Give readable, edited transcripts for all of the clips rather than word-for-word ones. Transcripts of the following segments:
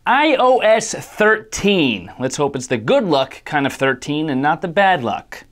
iOS 13. Let's hope it's the good luck kind of 13 and not the bad luck.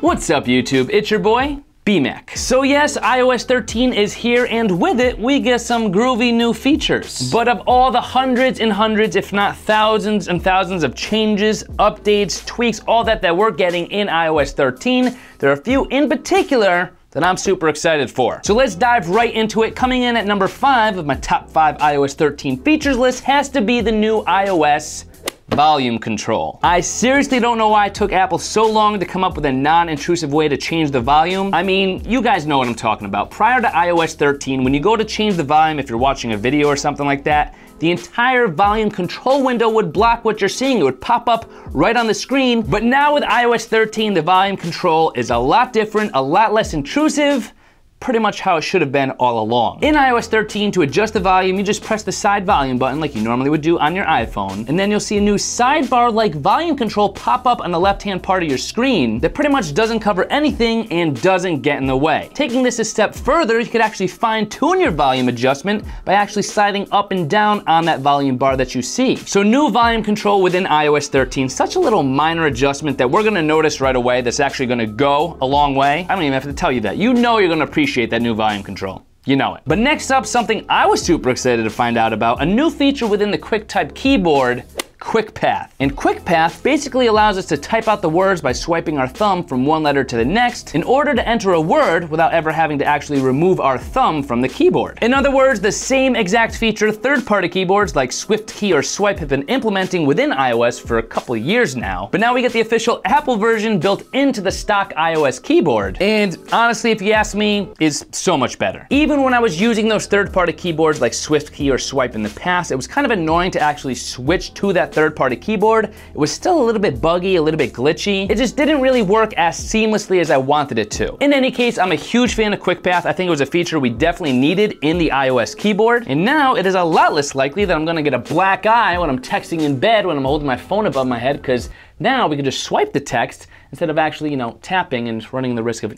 What's up, YouTube? It's your boy, BMAC. So yes, iOS 13 is here, and with it, we get some groovy new features. But of all the hundreds and hundreds, if not thousands and thousands of changes, updates, tweaks, all that we're getting in iOS 13, there are a few in particular that I'm super excited for. So let's dive right into it. Coming in at number 5 of my top 5 iOS 13 features list has to be the new iOS volume control. I seriously don't know why it took Apple so long to come up with a non-intrusive way to change the volume. I mean, you guys know what I'm talking about. Prior to iOS 13, when you go to change the volume, if you're watching a video or something like that, the entire volume control window would block what you're seeing. It would pop up right on the screen. But now with iOS 13, the volume control is a lot different, a lot less intrusive, pretty much how it should have been all along. In iOS 13, to adjust the volume, you just press the side volume button like you normally would do on your iPhone, and then you'll see a new sidebar-like volume control pop up on the left-hand part of your screen that pretty much doesn't cover anything and doesn't get in the way. Taking this a step further, you could actually fine-tune your volume adjustment by actually sliding up and down on that volume bar that you see. So new volume control within iOS 13, such a little minor adjustment that we're gonna notice right away that's actually gonna go a long way. I don't even have to tell you that. You know you're gonna appreciate that new volume control. You know it. But next up, something I was super excited to find out about, a new feature within the QuickType keyboard, Quick Path. And Quick Path basically allows us to type out the words by swiping our thumb from one letter to the next in order to enter a word without ever having to actually remove our thumb from the keyboard. In other words, the same exact feature third-party keyboards like SwiftKey or Swipe have been implementing within iOS for a couple years now. But now we get the official Apple version built into the stock iOS keyboard. And honestly, if you ask me, is so much better. Even when I was using those third-party keyboards like SwiftKey or Swipe in the past, it was kind of annoying to actually switch to that third-party keyboard. It was still a little bit buggy, a little bit glitchy. It just didn't really work as seamlessly as I wanted it to. In any case, I'm a huge fan of Quick Path. I think it was a feature we definitely needed in the iOS keyboard. And now it is a lot less likely that I'm gonna get a black eye when I'm texting in bed when I'm holding my phone above my head, because now we can just swipe the text instead of actually, tapping and running the risk of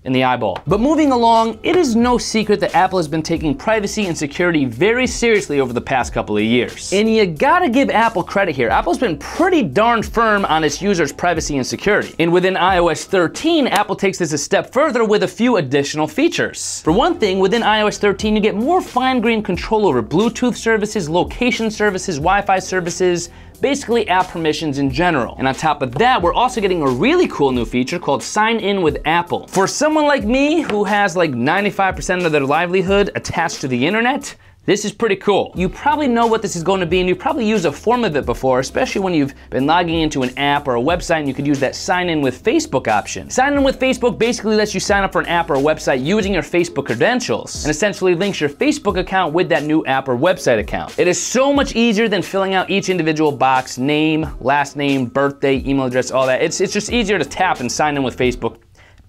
in the eyeball. But moving along, it is no secret that Apple has been taking privacy and security very seriously over the past couple of years. And you gotta give Apple credit here. Apple's been pretty darn firm on its users' privacy and security. And within iOS 13, Apple takes this a step further with a few additional features. For one thing, within iOS 13, you get more fine-grained control over Bluetooth services, location services, Wi-Fi services, basically app permissions in general. And on top of that, we're also getting a really cool new feature called Sign In with Apple. For someone like me who has like 95% of their livelihood attached to the internet, this is pretty cool. You probably know what this is going to be, and you've probably used a form of it before, especially when you've been logging into an app or a website and you could use that Sign In with Facebook option. Sign In with Facebook basically lets you sign up for an app or a website using your Facebook credentials, and essentially links your Facebook account with that new app or website account. It is so much easier than filling out each individual box, name, last name, birthday, email address, all that. It's just easier to tap and sign in with Facebook.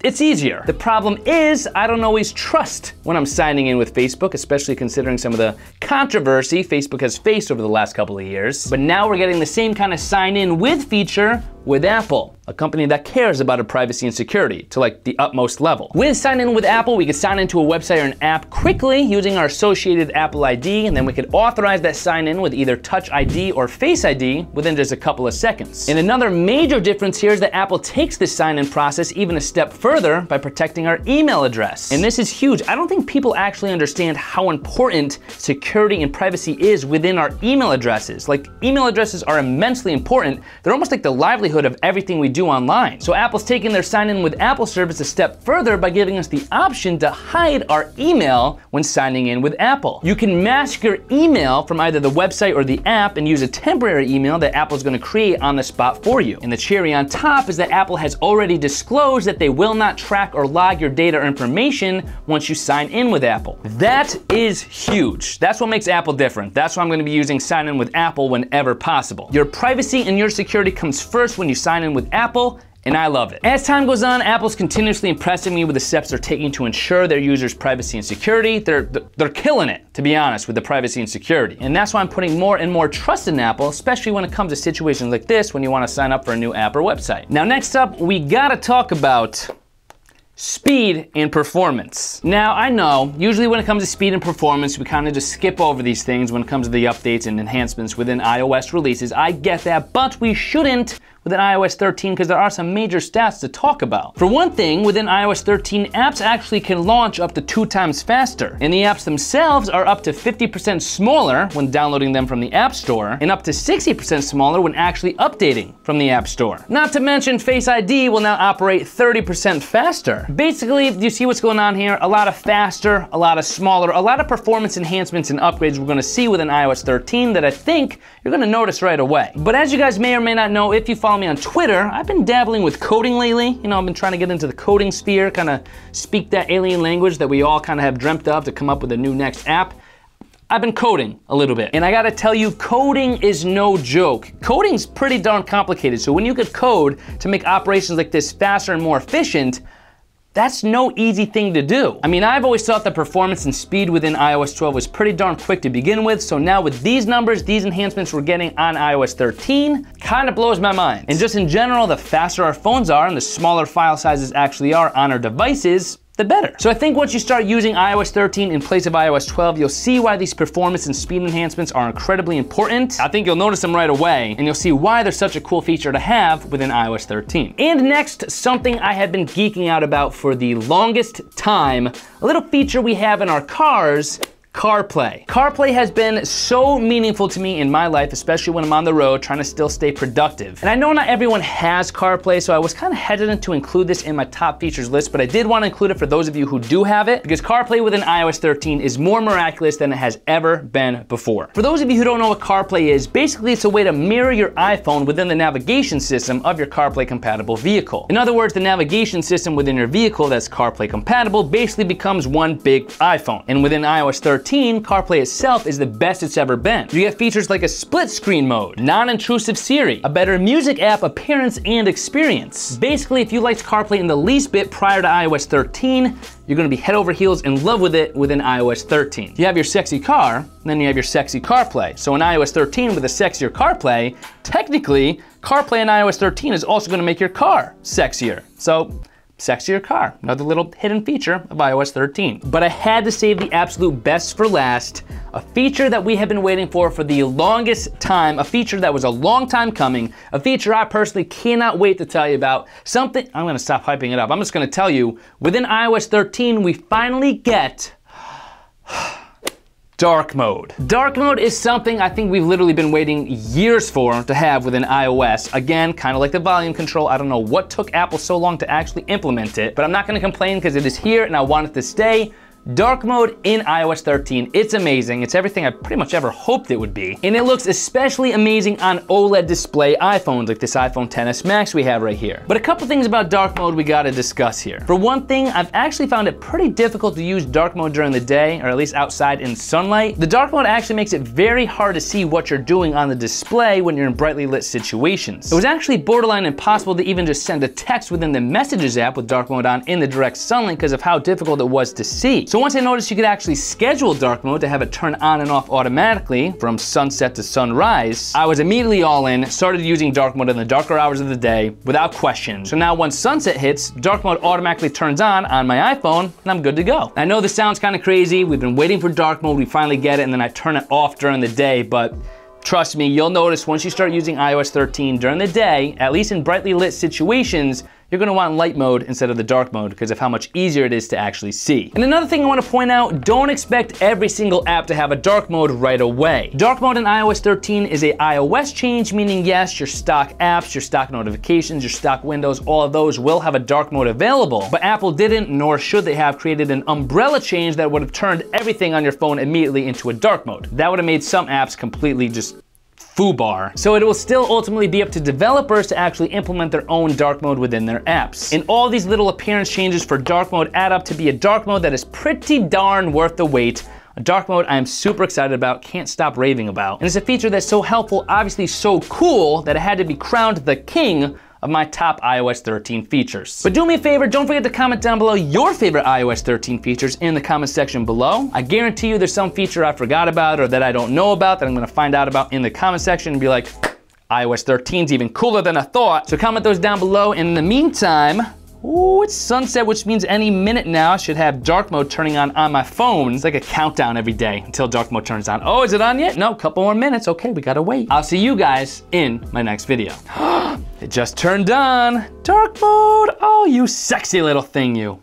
It's easier. The problem is, I don't always trust when I'm signing in with Facebook, especially considering some of the controversy Facebook has faced over the last couple of years. But now we're getting the same kind of sign in with feature with Apple, a company that cares about our privacy and security to like the utmost level. With Sign In with Apple, we could sign into a website or an app quickly using our associated Apple ID, and then we could authorize that sign in with either Touch ID or Face ID within just a couple of seconds. And another major difference here is that Apple takes this sign in process even a step further by protecting our email address. And this is huge. I don't think people actually understand how important security and privacy is within our email addresses. Like, email addresses are immensely important. They're almost like the livelihood of everything we do online. So Apple's taken their Sign In with Apple service a step further by giving us the option to hide our email when signing in with Apple. You can mask your email from either the website or the app and use a temporary email that Apple's gonna create on the spot for you. And the cherry on top is that Apple has already disclosed that they will not track or log your data or information once you sign in with Apple. That is huge. That's what makes Apple different. That's why I'm gonna be using Sign In with Apple whenever possible. Your privacy and your security comes first when you sign in with Apple, and I love it. As time goes on, Apple's continuously impressing me with the steps they're taking to ensure their users' privacy and security. They're killing it, to be honest, with the privacy and security. And that's why I'm putting more and more trust in Apple, especially when it comes to situations like this when you want to sign up for a new app or website. Now, next up, we gotta talk about speed and performance. Now, I know, usually when it comes to speed and performance, we kind of just skip over these things when it comes to the updates and enhancements within iOS releases. I get that, but we shouldn't within iOS 13 because there are some major stats to talk about. For one thing, within iOS 13, apps actually can launch up to 2 times faster, and the apps themselves are up to 50% smaller when downloading them from the App Store, and up to 60% smaller when actually updating from the App Store. Not to mention, Face ID will now operate 30% faster. Basically, you see what's going on here? A lot of faster, a lot of smaller, a lot of performance enhancements and upgrades we're gonna see within iOS 13 that I think you're gonna notice right away. But as you guys may or may not know, if you follow me on Twitter, I've been dabbling with coding lately. You know, I've been trying to get into the coding sphere, kind of speak that alien language that we all kind of have dreamt of to come up with a new next app. I've been coding a little bit, and I gotta tell you, coding is no joke. Coding's pretty darn complicated, so when you could code to make operations like this faster and more efficient, that's no easy thing to do. I mean, I've always thought the performance and speed within iOS 12 was pretty darn quick to begin with, so now with these numbers, these enhancements we're getting on iOS 13, kind of blows my mind. And just in general, the faster our phones are and the smaller file sizes actually are on our devices, the better. So I think once you start using iOS 13 in place of iOS 12, you'll see why these performance and speed enhancements are incredibly important. I think you'll notice them right away, and you'll see why they're such a cool feature to have within iOS 13. And next, something I have been geeking out about for the longest time, a little feature we have in our cars, CarPlay. CarPlay has been so meaningful to me in my life, especially when I'm on the road trying to still stay productive. And I know not everyone has CarPlay, so I was kind of hesitant to include this in my top features list, but I did want to include it for those of you who do have it, because CarPlay within iOS 13 is more miraculous than it has ever been before. For those of you who don't know what CarPlay is, basically it's a way to mirror your iPhone within the navigation system of your CarPlay compatible vehicle. In other words, the navigation system within your vehicle that's CarPlay compatible basically becomes one big iPhone. And within iOS 13, CarPlay itself is the best it's ever been. You get features like a split screen mode, non-intrusive Siri, a better music app appearance and experience. Basically, if you liked CarPlay in the least bit prior to iOS 13, you're gonna be head over heels in love with it within iOS 13. You have your sexy car, then you have your sexy CarPlay. So in iOS 13 with a sexier CarPlay, technically, CarPlay in iOS 13 is also gonna make your car sexier. So, sexier car, another little hidden feature of iOS 13. But I had to save the absolute best for last, a feature that we have been waiting for the longest time, a feature that was a long time coming, a feature I personally cannot wait to tell you about. Something, I'm gonna stop hyping it up, I'm just gonna tell you, within iOS 13, we finally get dark mode. Dark mode is something I think we've literally been waiting years for to have within iOS. Again, kind of like the volume control, I don't know what took Apple so long to actually implement it, but I'm not gonna complain because it is here and I want it to stay. Dark mode in iOS 13, it's amazing. It's everything I pretty much ever hoped it would be. And it looks especially amazing on OLED display iPhones like this iPhone XS Max we have right here. But a couple things about dark mode we gotta discuss here. For one thing, I've actually found it pretty difficult to use dark mode during the day, or at least outside in sunlight. The dark mode actually makes it very hard to see what you're doing on the display when you're in brightly lit situations. It was actually borderline impossible to even just send a text within the Messages app with dark mode on in the direct sunlight because of how difficult it was to see. So once I noticed you could actually schedule dark mode to have it turn on and off automatically from sunset to sunrise, I was immediately all in, started using dark mode in the darker hours of the day without question. So now once sunset hits, dark mode automatically turns on my iPhone and I'm good to go. I know this sounds kind of crazy, we've been waiting for dark mode, we finally get it, and then I turn it off during the day, but trust me, you'll notice once you start using iOS 13 during the day, at least in brightly lit situations, you're gonna want light mode instead of the dark mode because of how much easier it is to actually see. And another thing I wanna point out, don't expect every single app to have a dark mode right away. Dark mode in iOS 13 is a iOS change, meaning yes, your stock apps, your stock notifications, your stock windows, all of those will have a dark mode available. But Apple didn't, nor should they have, created an umbrella change that would have turned everything on your phone immediately into a dark mode. That would have made some apps completely just foobar. So it will still ultimately be up to developers to actually implement their own dark mode within their apps. And all these little appearance changes for dark mode add up to be a dark mode that is pretty darn worth the wait. A dark mode I am super excited about, can't stop raving about. And it's a feature that's so helpful, obviously so cool, that it had to be crowned the king of my top iOS 13 features. But do me a favor, don't forget to comment down below your favorite iOS 13 features in the comment section below. I guarantee you there's some feature I forgot about or that I don't know about that I'm gonna find out about in the comment section and be like, iOS 13's even cooler than I thought. So comment those down below. And in the meantime, ooh, it's sunset, which means any minute now I should have dark mode turning on my phone. It's like a countdown every day until dark mode turns on. Oh, is it on yet? No, couple more minutes. Okay, we gotta wait. I'll see you guys in my next video. It just turned on. Dark mode. Oh, you sexy little thing, you.